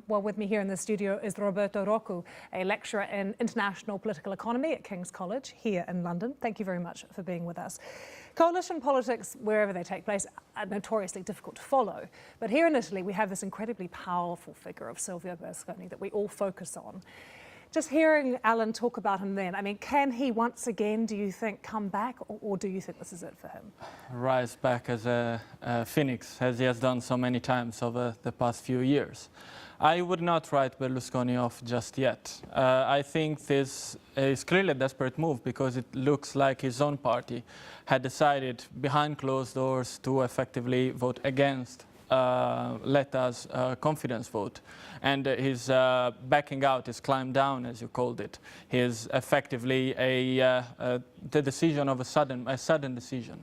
Well, with me here in the studio is Roberto Roccu, a lecturer in international political economy at King's College here in London. Thank you very much for being with us. Coalition politics, wherever they take place, are notoriously difficult to follow. But here in Italy, we have this incredibly powerful figure of Silvio Berlusconi that we all focus on. Just hearing Alan talk about him then, I mean, can he once again, do you think, come back, or do you think this is it for him? Rise back as a phoenix, as he has done so many times over the past few years. I would not write Berlusconi off just yet. I think this is clearly a desperate move because it looks like his own party had decided behind closed doors to effectively vote against Letta's confidence vote, and his backing out, his climb down, as you called it, is effectively the decision of a sudden decision,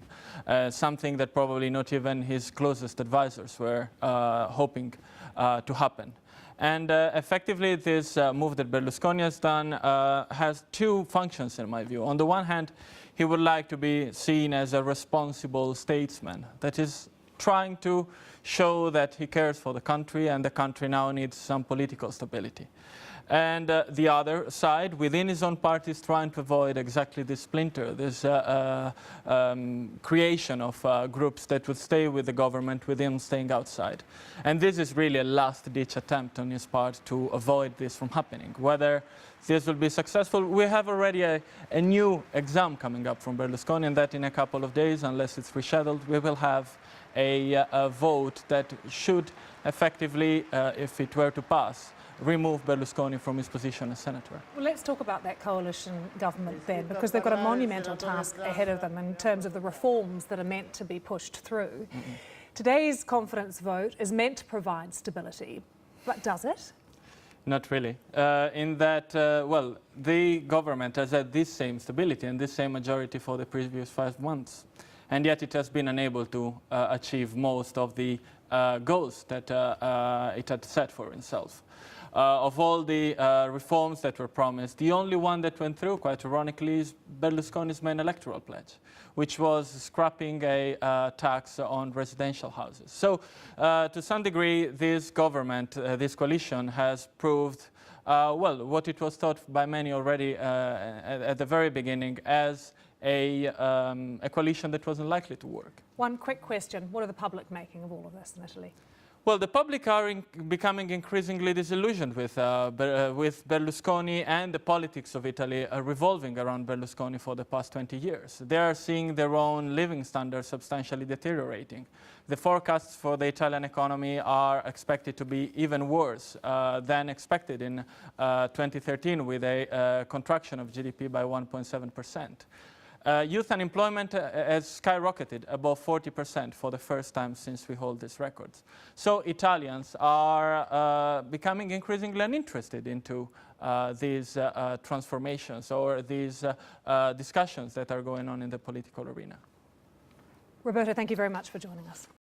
something that probably not even his closest advisors were hoping to happen. And effectively, this move that Berlusconi has done has two functions, in my view. On the one hand, he would like to be seen as a responsible statesman, that is trying to show that he cares for the country, and the country now needs some political stability. And the other side, within his own party, is trying to avoid exactly this splinter, this creation of groups that would stay with the government with him staying outside. And this is really a last-ditch attempt on his part to avoid this from happening. Whether this will be successful, we have already a new exam coming up from Berlusconi, and that in a couple of days, unless it's rescheduled, we will have a vote that should effectively, if it were to pass, remove Berlusconi from his position as senator. Well, let's talk about that coalition government then, because they've got a monumental task ahead of them in terms of the reforms that are meant to be pushed through. Today's confidence vote is meant to provide stability, but does it? Not really. In that, well, the government has had this same stability and this same majority for the previous 5 months, and yet it has been unable to achieve most of the goals that it had set for itself. Of all the reforms that were promised, the only one that went through, quite ironically, is Berlusconi's main electoral pledge, which was scrapping a tax on residential houses. So, to some degree, this government, this coalition, has proved, well, what it was thought by many already at the very beginning as a coalition that wasn't likely to work. One quick question. What are the public making of all of this in Italy? Well, the public are becoming increasingly disillusioned with Berlusconi and the politics of Italy revolving around Berlusconi for the past 20 years. They are seeing their own living standards substantially deteriorating. The forecasts for the Italian economy are expected to be even worse than expected in 2013, with a contraction of GDP by 1.7%. Youth unemployment has skyrocketed above 40% for the first time since we hold these records. So Italians are becoming increasingly uninterested into these transformations or these discussions that are going on in the political arena. Roberto, thank you very much for joining us.